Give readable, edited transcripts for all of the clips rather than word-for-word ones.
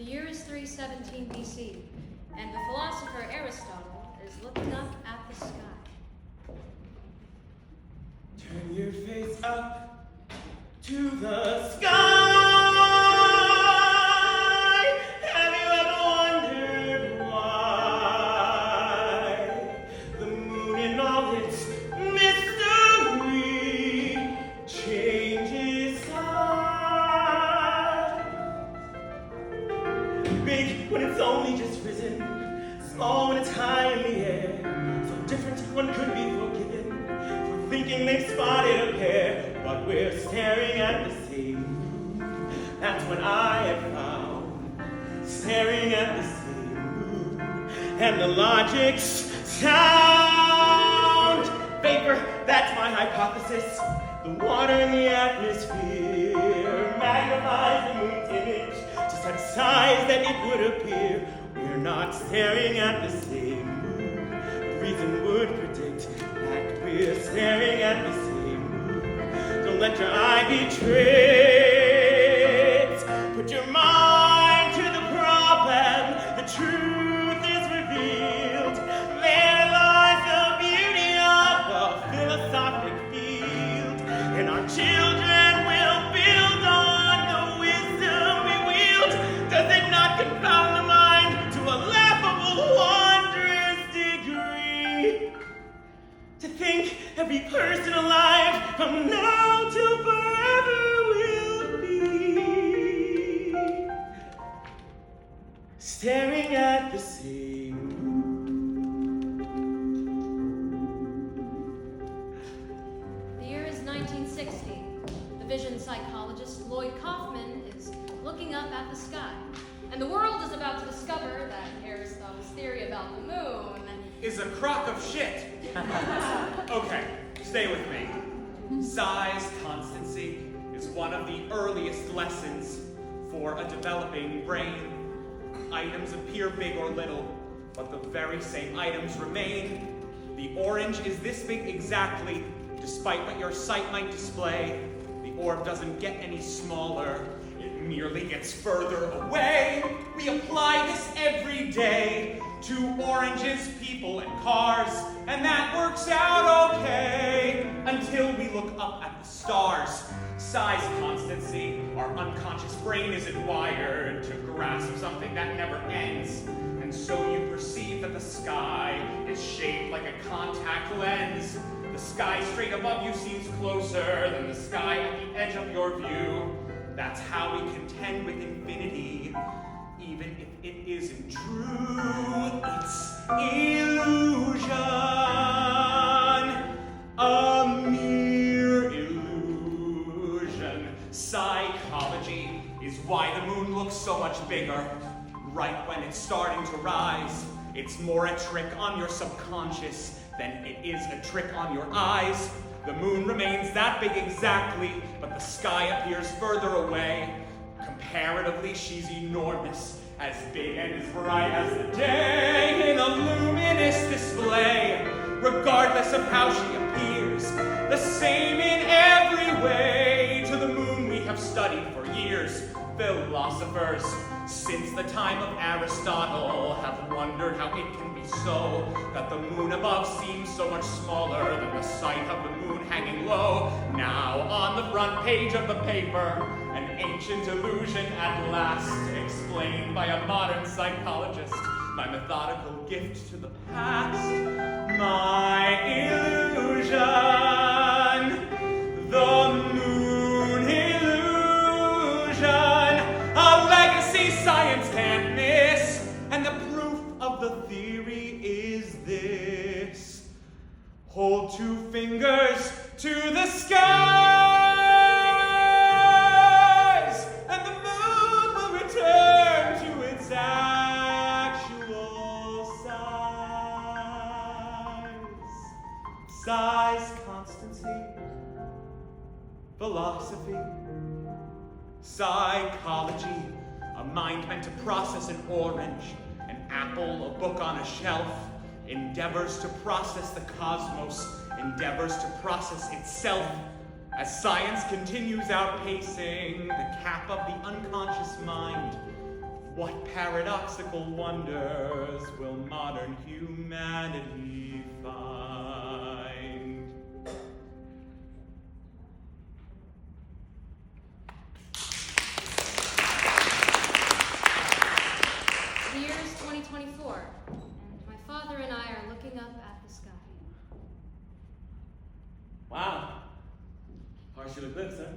year is 317 BC, and the philosopher Aristotle is looking up at the sky. Turn your face up to the sky. Have you ever wondered why the moon in all its mystery changes size? Big when it's only just risen, small when it's high in the air. So different one could be forgiven for thinking they spotted a pair, but we're staring at the same moon. That's what I have found, staring at the same moon, and the logic's sound. Vapor, that's my hypothesis. The water in the atmosphere magnifies the moon's image to such size that it would appear we're not staring at the same moon. Reason would predict that we're staring at the same moon. Don't let your eye be tricked. Put your mind to the problem. The truth is revealed. There lies the beauty of the philosophic field. And our children will build on the wisdom we wield. Does it not confound the mind to a laughable, wondrous degree? To think every person alive from now till forever will be staring at the same moon. The year is 1960. The vision psychologist Lloyd Kaufman is looking up at the sky, and the world is about to discover that Aristotle's theory about the moon is a crock of shit. Okay, stay with me. Size constancy is one of the earliest lessons for a developing brain. Items appear big or little, but the very same items remain. The orange is this big exactly, despite what your sight might display. The orb doesn't get any smaller, it merely gets further away. We apply this every day to oranges, people, and cars, and that works out okay until we look up at the stars. Size constancy, our unconscious brain isn't wired to grasp something that never ends, and so you perceive that the sky is shaped like a contact lens. The sky straight above you seems closer than the sky at the edge of your view. That's how we contend with infinity. Even if it isn't true, it's illusion, a mere illusion. Psychology is why the moon looks so much bigger. Right when it's starting to rise, it's more a trick on your subconscious than it is a trick on your eyes. The moon remains that big exactly, but the sky appears further away. Comparatively, she's enormous, as big and as bright as the day in a luminous display. Regardless of how she appears, the same in every way. To the moon we have studied for years. Philosophers, since the time of Aristotle, have wondered how it can be so that the moon above seems so much smaller than the sight of the moon hanging low. Now on the front page of the paper, an ancient illusion at last explained by a modern psychologist. My methodical gift to the past, my illusion, the moon illusion, a legacy science can't miss, and the proof of the theory is this. Hold two fingers to the skies, and the moon will return to its actual size. Size constancy, philosophy, psychology, a mind meant to process an orange, an apple, a book on a shelf, endeavors to process the cosmos, endeavors to process itself. As science continues outpacing the cap of the unconscious mind, What paradoxical wonders will modern humanity find? The year is 2024, and my father and I are looking up at the sky. Wow. Partial eclipse, huh?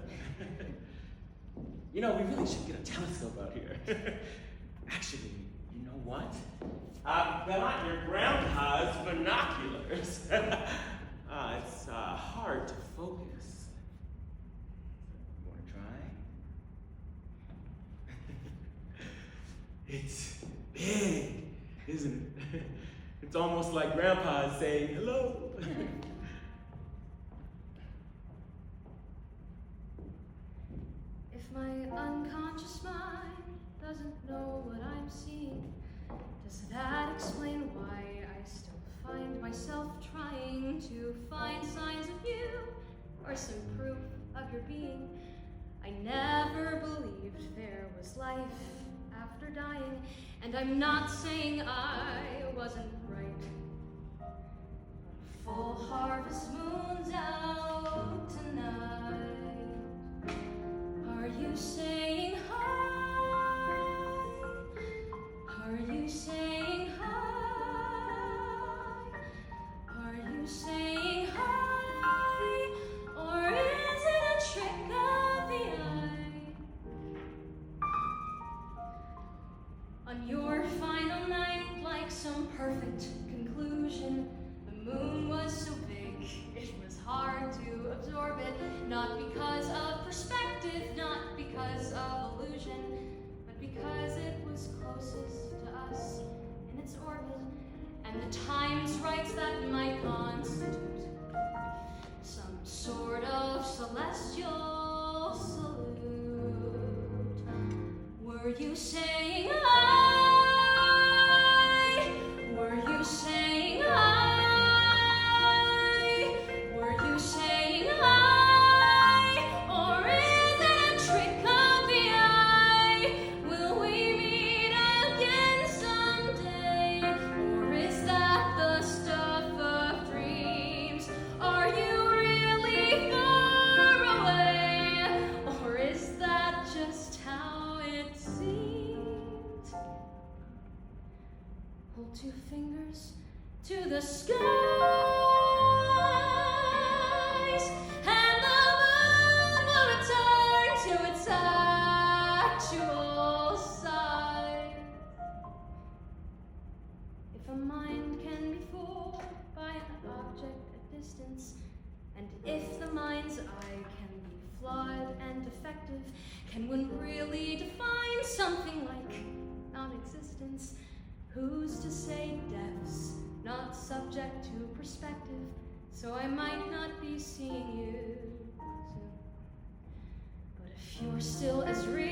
You know, we really should get a telescope out here. Actually, you know what? They're not your grandpa's binoculars. It's hard to focus. You want to try? It's big, isn't it? It's almost like Grandpa is saying hello. If my unconscious mind doesn't know what I'm seeing, does that explain why I still find myself trying to find signs of you or some proof of your being? I never believed there was life after dying, and I'm not saying I wasn't right. Full harvest moon's out tonight. Are you saying hi? Are you saying hi? Are you saying hi? Or is it a trick of the eye? On your final night, like some perfect conclusion, the moon was so big, it was hard to absorb it, not because of perspective, not because of illusion, but because it was closest to us in its orbit, and the times rights that might constitute some sort of celestial salute. Were you saying I? Were you saying I? Were you saying I? Or is it a trick of the eye? Will we meet again someday? Or is that the stuff of dreams? Are you really far away? Or is that just how it seems? Hold two fingers to the skies, and the moon will return to its actual size. If a mind can be fooled by an object at distance, and if the mind's eye can be flawed and defective, can one really define something like non-existence? Who's to say death's not subject to perspective, so I might not be seeing you soon. But if you're still as real